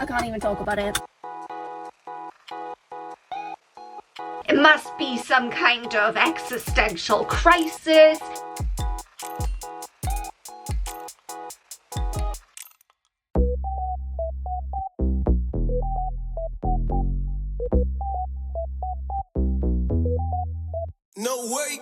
I can't even talk about it. It must be some kind of existential crisis. No way.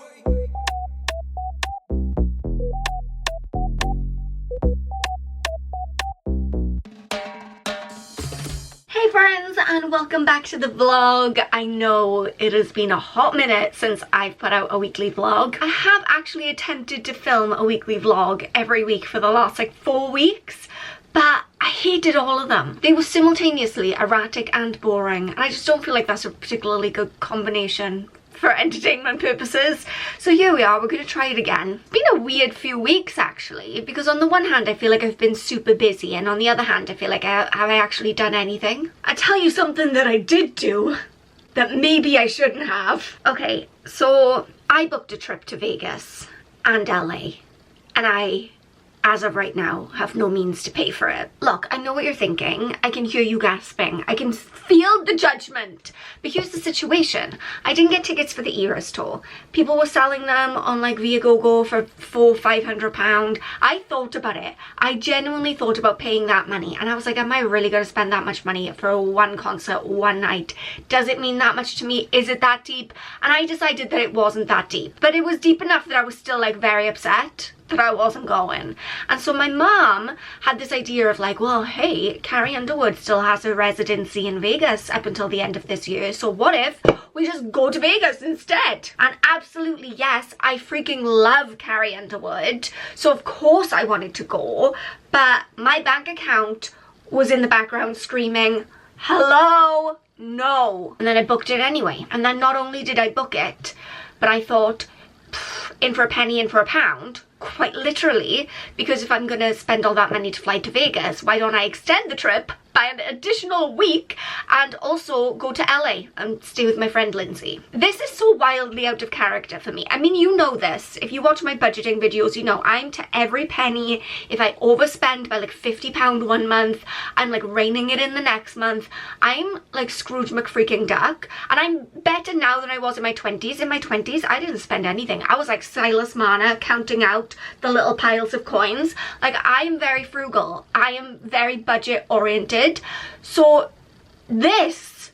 Hey friends, and welcome back to the vlog. I know it has been a hot minute since I've put out a weekly vlog. I have actually attempted to film a weekly vlog every week for the last like 4 weeks, but I hated all of them. They were simultaneously erratic and boring, and I just don't feel like that's a particularly good combination for entertainment purposes. So here we are, we're going to try it again. It's been a weird few weeks actually, because on the one hand I feel like I've been super busy, and on the other hand I feel like have I actually done anything? I tell you something that I did do that maybe I shouldn't have. Okay, so I booked a trip to Vegas and LA, and I, as of right now, have no means to pay for it. Look, I know what you're thinking. I can hear you gasping. I can feel the judgment. But here's the situation. I didn't get tickets for the Eras tour. People were selling them on like Viagogo for £400-500. I thought about it. I genuinely thought about paying that money. And I was like, am I really going to spend that much money for one concert, one night? Does it mean that much to me? Is it that deep? And I decided that it wasn't that deep. But it was deep enough that I was still like very upset that I wasn't going. And so my mom had this idea of like, well, hey, Carrie Underwood still has a residency in Vegas up until the end of this year, so what if we just go to Vegas instead? And absolutely yes, I freaking love Carrie Underwood, so of course I wanted to go, but my bank account was in the background screaming, hello, no. And then I booked it anyway. And then not only did I book it, but I thought, in for a penny, in for a pound, quite literally, because if I'm gonna spend all that money to fly to Vegas, why don't I extend the trip by an additional week and also go to LA and stay with my friend Lindsay. This is so wildly out of character for me. I mean, you know this. If you watch my budgeting videos, you know I'm to every penny. If I overspend by like £50 one month, I'm like reining it in the next month. I'm like Scrooge McFreaking Duck, and I'm better now than I was in my 20s. In my 20s, I didn't spend anything. I was like Silas Mana counting out the little piles of coins. Like, I am very frugal. I am very budget oriented. So this,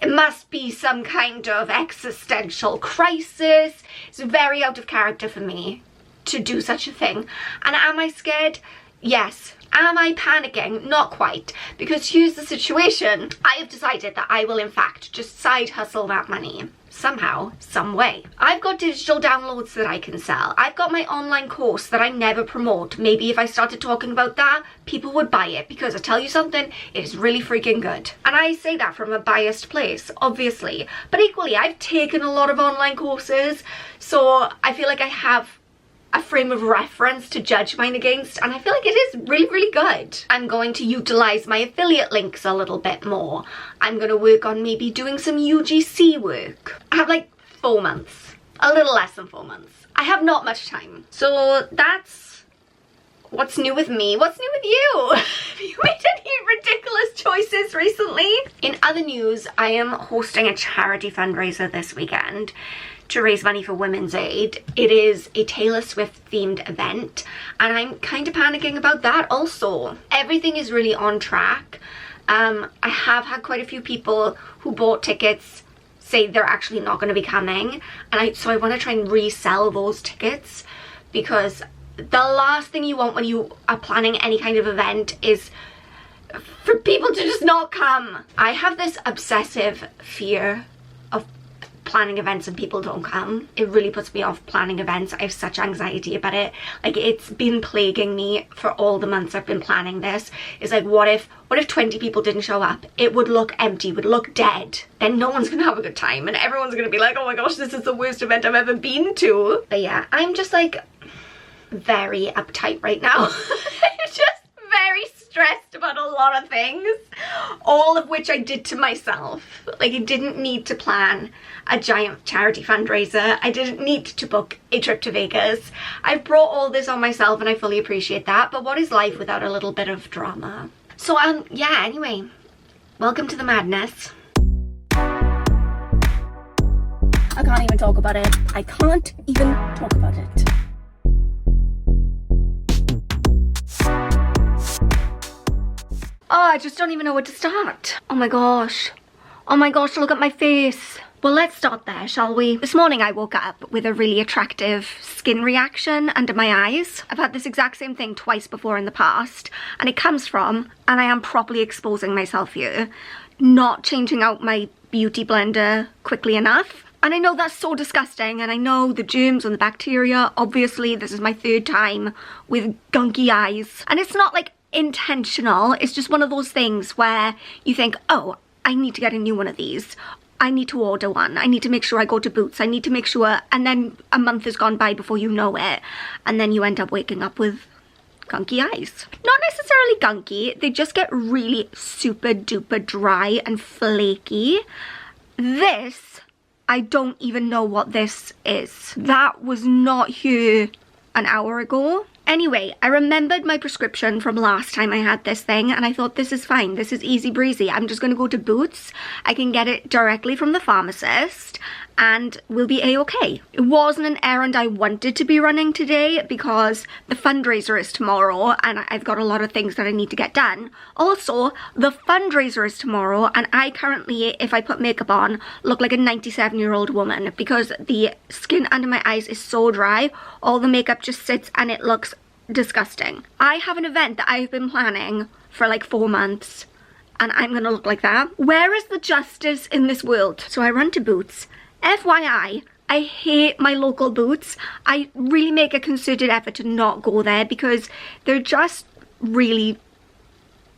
it must be some kind of existential crisis. It's very out of character for me to do such a thing. And am I scared? Yes. Am I panicking? Not quite. Because here's the situation. I have decided that I will in fact just side hustle that money. Somehow, some way. I've got digital downloads that I can sell. I've got my online course that I never promote. Maybe if I started talking about that, people would buy it, because I tell you something, it is really freaking good. And I say that from a biased place, obviously. But equally, I've taken a lot of online courses, so I feel like I have a frame of reference to judge mine against, and I feel like it is really, really good. I'm going to utilize my affiliate links a little bit more. I'm going to work on maybe doing some UGC work. I have like 4 months, a little less than 4 months. I have not much time. So that's what's new with me. What's new with you? Have you made any ridiculous choices recently? In other news, I am hosting a charity fundraiser this weekend to raise money for Women's Aid. It is a Taylor Swift themed event, and I'm kind of panicking about that also. Everything is really on track. I have had quite a few people who bought tickets say they're actually not going to be coming, and so I want to try and resell those tickets, because the last thing you want when you are planning any kind of event is for people to just not come. I have this obsessive fear of planning events and people don't come. It really puts me off planning events. I have such anxiety about it. Like, it's been plaguing me for all the months I've been planning this. It's like, what if 20 people didn't show up? It would look empty, would look dead. Then no one's gonna have a good time, and everyone's gonna be like, oh my gosh, this is the worst event I've ever been to. But yeah, I'm just like very uptight right now. Just very stressed about a lot of things, all of which I did to myself. Like, I didn't need to plan a giant charity fundraiser. I didn't need to book a trip to Vegas. I've brought all this on myself and I fully appreciate that, but what is life without a little bit of drama? So yeah, anyway, welcome to the madness. I can't even talk about it. I can't even talk about it. Oh, I just don't even know where to start. Oh my gosh. Oh my gosh, look at my face. Well, let's start there, shall we? This morning I woke up with a really attractive skin reaction under my eyes. I've had this exact same thing twice before in the past, and it comes from, and I am properly exposing myself here, not changing out my beauty blender quickly enough. And I know that's so disgusting, and I know the germs and the bacteria, obviously this is my third time with gunky eyes. And it's not like intentional, it's just one of those things where you think, oh, I need to get a new one of these. I need to order one. I need to make sure I go to Boots. I need to make sure, and then a month has gone by before you know it. And then you end up waking up with gunky eyes. Not necessarily gunky, they just get really super duper dry and flaky. This, I don't even know what this is. That was not here an hour ago. Anyway, I remembered my prescription from last time I had this thing, and I thought, this is fine, this is easy breezy. I'm just gonna go to Boots, I can get it directly from the pharmacist, and we'll be a-okay. It wasn't an errand I wanted to be running today because the fundraiser is tomorrow and I've got a lot of things that I need to get done. Also, the fundraiser is tomorrow and I currently, if I put makeup on, look like a 97-year-old woman because the skin under my eyes is so dry, all the makeup just sits and it looks disgusting. I have an event that I've been planning for like 4 months and I'm gonna look like that. Where is the justice in this world? So I run to Boots. FYI, I hate my local Boots. I really make a concerted effort to not go there because they're just really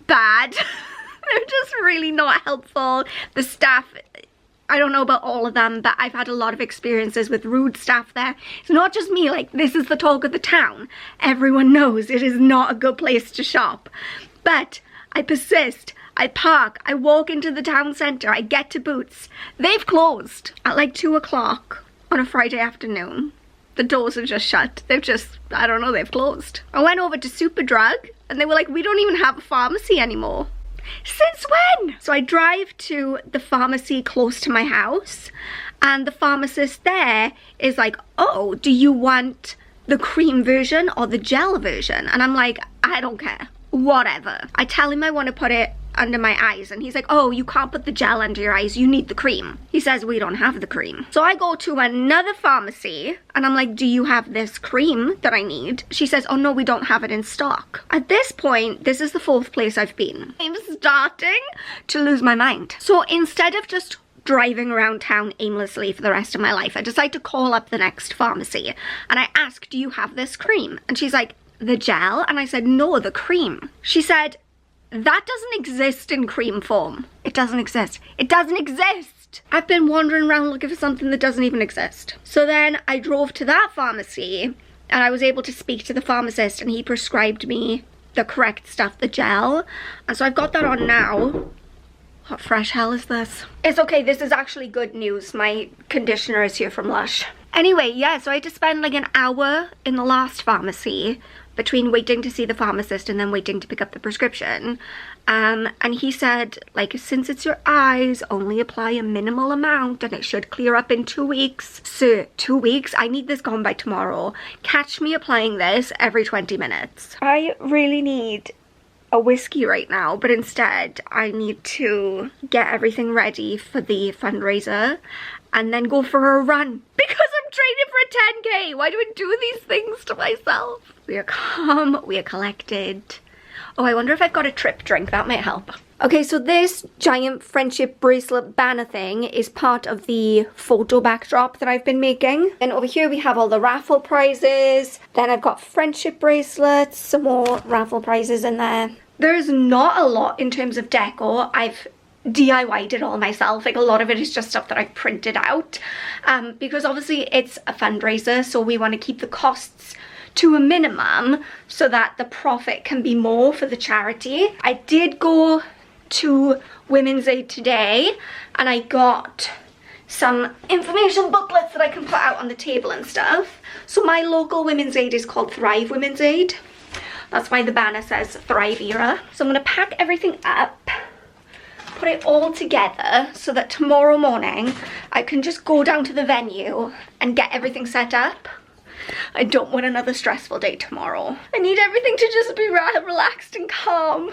bad. They're just really not helpful. The staff, I don't know about all of them, but I've had a lot of experiences with rude staff there. It's not just me, like, this is the talk of the town. Everyone knows it is not a good place to shop. But I persist. I park, I walk into the town centre, I get to Boots. They've closed at like 2 o'clock on a Friday afternoon. The doors are just shut. They've just, I don't know, they've closed. I went over to Superdrug and they were like, we don't even have a pharmacy anymore. Since when? So I drive to the pharmacy close to my house and the pharmacist there is like, oh, do you want the cream version or the gel version? And I'm like, I don't care. Whatever. I tell him I want to put it under my eyes and he's like, oh, you can't put the gel under your eyes, you need the cream. He says we don't have the cream. So I go to another pharmacy and I'm like, do you have this cream that I need? She says, oh no, we don't have it in stock. At this point, this is the 4th place I've been. I'm starting to lose my mind. So instead of just driving around town aimlessly for the rest of my life, I decide to call up the next pharmacy and I ask, do you have this cream? And she's like, the gel? And I said, no, the cream. She said, that doesn't exist in cream form. It doesn't exist. It doesn't exist. I've been wandering around looking for something that doesn't even exist. So then I drove to that pharmacy and I was able to speak to the pharmacist and he prescribed me the correct stuff, the gel. And so I've got that on now. What fresh hell is this? It's okay, this is actually good news. My conditioner is here from Lush. Anyway, yeah, so I had to spend like an hour in the last pharmacy between waiting to see the pharmacist and then waiting to pick up the prescription. And he said, like, since it's your eyes, only apply a minimal amount and it should clear up in 2 weeks. Sir, 2 weeks? I need this gone by tomorrow. Catch me applying this every 20 minutes. I really need a whiskey right now, but instead I need to get everything ready for the fundraiser and then go for a run because I'm training for a 10k. Why do I do these things to myself? We are calm, we are collected. Oh, I wonder if I've got a trip drink, that might help. Okay, so this giant friendship bracelet banner thing is part of the photo backdrop that I've been making. And over here we have all the raffle prizes. Then I've got friendship bracelets, some more raffle prizes in there. There's not a lot in terms of decor. I've DIY'd it all myself. Like, a lot of it is just stuff that I printed out because obviously it's a fundraiser, so we want to keep the costs to a minimum so that the profit can be more for the charity. I did go to Women's Aid today and I got some information booklets that I can put out on the table and stuff. So my local Women's Aid is called Thrive Women's Aid. That's why the banner says Thrive Era. So I'm gonna pack everything up, put it all together so that tomorrow morning I can just go down to the venue and get everything set up. I don't want another stressful day tomorrow. I need everything to just be relaxed and calm.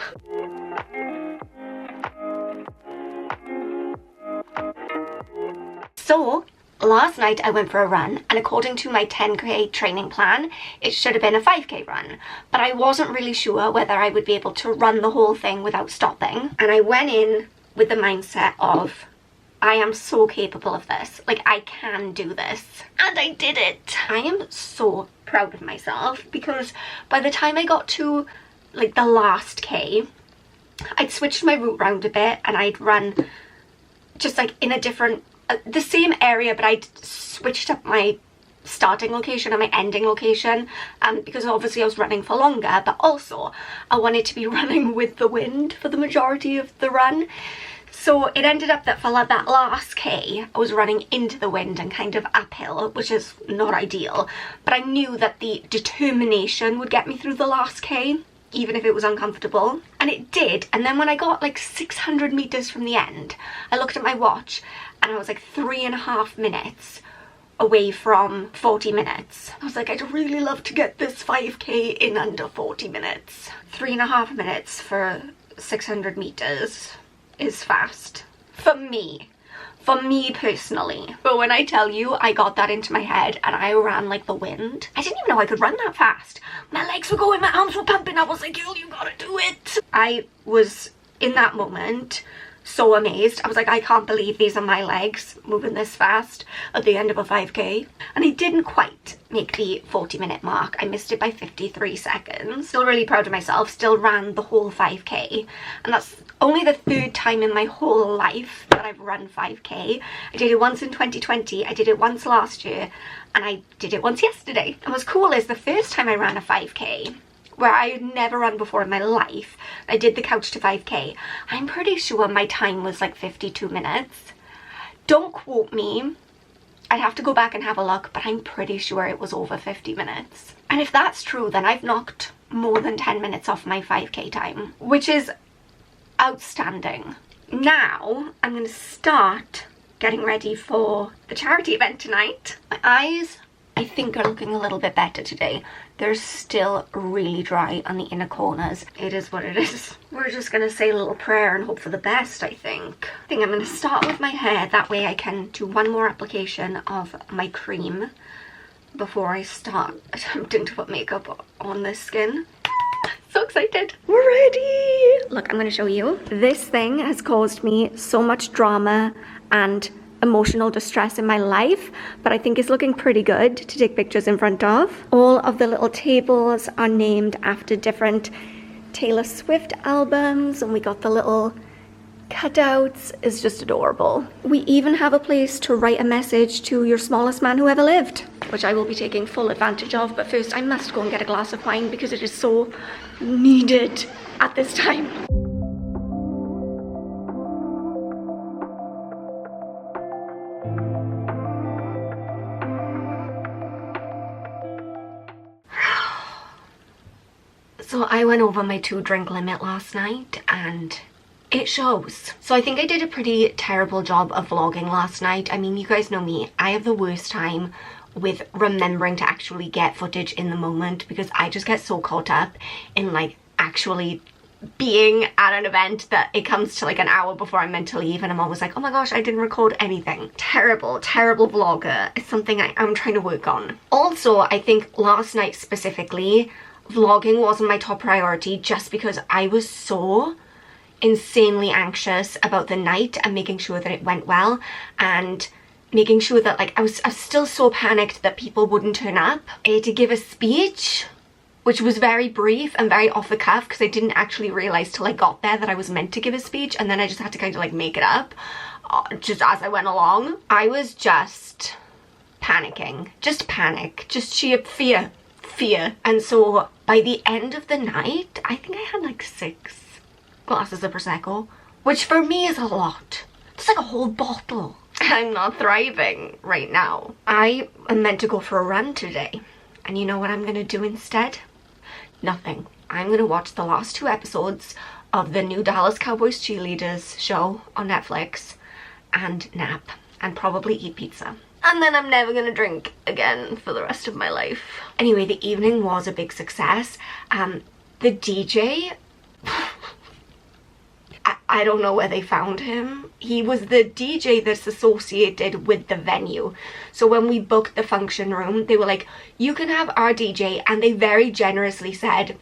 So, last night I went for a run, and according to my 10k training plan, it should have been a 5k run. But I wasn't really sure whether I would be able to run the whole thing without stopping. And I went in with the mindset of, I am so capable of this. Like, I can do this. And I did it. I am so proud of myself because by the time I got to like the last K, I'd switched my route round a bit and I'd run just like in a different, the same area, but I'd switched up my starting location and my ending location because obviously I was running for longer, but also I wanted to be running with the wind for the majority of the run. So it ended up that for like that last K, I was running into the wind and kind of uphill, which is not ideal. But I knew that the determination would get me through the last K, even if it was uncomfortable. And it did. And then when I got like 600 meters from the end, I looked at my watch and I was like 3.5 minutes away from 40 minutes. I was like, I'd really love to get this 5k in under 40 minutes. 3.5 minutes for 600 meters is fast. For me personally. But when I tell you I got that into my head and I ran like the wind, I didn't even know I could run that fast. My legs were going, my arms were pumping. I was like, girl, you gotta do it. I was in that moment so amazed. I was like, I can't believe these are my legs moving this fast at the end of a 5k. And I didn't quite make the 40-minute mark. I missed it by 53 seconds. Still really proud of myself. Still ran the whole 5k. And that's only the 3rd time in my whole life that I've run 5k. I did it once in 2020. I did it once last year. And I did it once yesterday. And what's cool is the first time I ran a 5k, where I had never run before in my life, I did the couch to 5k. I'm pretty sure my time was like 52 minutes. Don't quote me. I'd have to go back and have a look, but I'm pretty sure it was over 50 minutes. And if that's true, then I've knocked more than 10 minutes off my 5k time, which is outstanding. Now, I'm gonna start getting ready for the charity event tonight. My eyes, I think, are looking a little bit better today. They're still really dry on the inner corners. It is what it is. We're just gonna say a little prayer and hope for the best, I think. I think I'm gonna start with my hair. That way I can do one more application of my cream before I start attempting to put makeup on this skin. So excited. We're ready. Look, I'm gonna show you. This thing has caused me so much drama and emotional distress in my life, but I think it's looking pretty good to take pictures in front of. All of the little tables are named after different Taylor Swift albums, and we got the little cutouts. It's just adorable. We even have a place to write a message to your smallest man who ever lived, which I will be taking full advantage of. But first I must go and get a glass of wine because it is so needed at this time. So I went over my 2-drink limit last night and it shows. So I think I did a pretty terrible job of vlogging last night. I mean, you guys know me. I have the worst time with remembering to actually get footage in the moment because I just get so caught up in like actually being at an event that it comes to like an hour before I'm meant to leave and I'm always like, oh my gosh, I didn't record anything. Terrible vlogger. It's something I'm trying to work on. Also, I think last night specifically, vlogging wasn't my top priority just because I was so insanely anxious about the night and making sure that it went well and making sure that like I was still so panicked that people wouldn't turn up. I had to give a speech which was very brief and very off the cuff because I didn't actually realize till I got there that I was meant to give a speech, and then I just had to kind of like make it up just as I went along. I was just panicking, just panic, just sheer fear. And so by the end of the night, I think I had like 6 glasses of Prosecco, which for me is a lot. It's like a whole bottle. I'm not thriving right now. I am meant to go for a run today. And you know what I'm gonna do instead? Nothing. I'm gonna watch the last 2 episodes of the new Dallas Cowboys cheerleaders show on Netflix and nap and probably eat pizza. And then I'm never gonna drink again for the rest of my life. Anyway, the evening was a big success. The DJ, I don't know where they found him. He was the DJ that's associated with the venue. So when we booked the function room, they were like, you can have our DJ, and they very generously said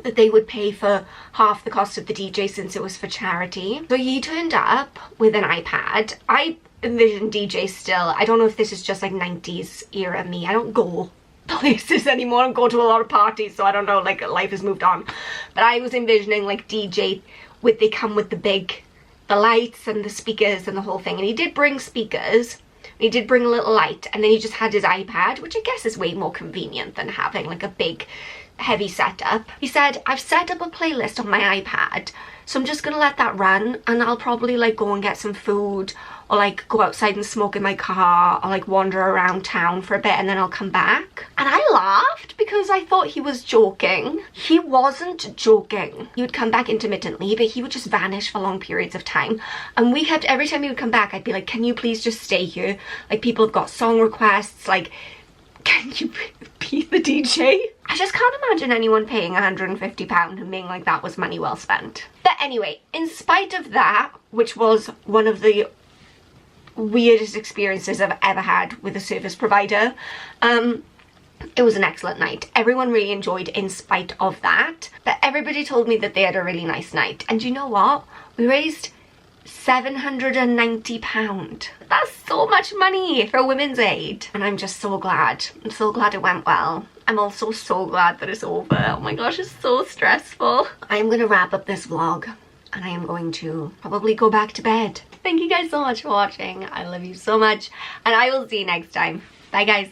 that they would pay for half the cost of the DJ since it was for charity. So he turned up with an iPad. I envision DJ still. I don't know if this is just like 90s era me. I don't go places anymore. I don't go to a lot of parties, so I don't know, like life has moved on. But I was envisioning like DJ with, they come with the lights and the speakers and the whole thing. And he did bring speakers. He did bring a little light, and then he just had his iPad, which I guess is way more convenient than having like a big heavy setup. He said, I've set up a playlist on my iPad, so I'm just gonna let that run, and I'll probably like go and get some food, or like go outside and smoke in my car, or like wander around town for a bit, and then I'll come back. And I laughed because I thought he was joking. He wasn't joking. He would come back intermittently, but he would just vanish for long periods of time. And we kept, every time he would come back, I'd be like, can you please just stay here? Like, people have got song requests, like, can you be the DJ? I just can't imagine anyone paying £150 and being like, that was money well spent. But anyway, in spite of that, which was one of the weirdest experiences I've ever had with a service provider, it was an excellent night. Everyone really enjoyed in spite of that. But everybody told me that they had a really nice night. And you know what? We raised £790. That's so much money for Women's Aid, and I'm just so glad. I'm so glad it went well. I'm also so glad that it's over. Oh my gosh, it's so stressful. I'm gonna wrap up this vlog, and I am going to probably go back to bed. Thank you guys so much for watching. I love you so much, and I will see you next time. Bye guys.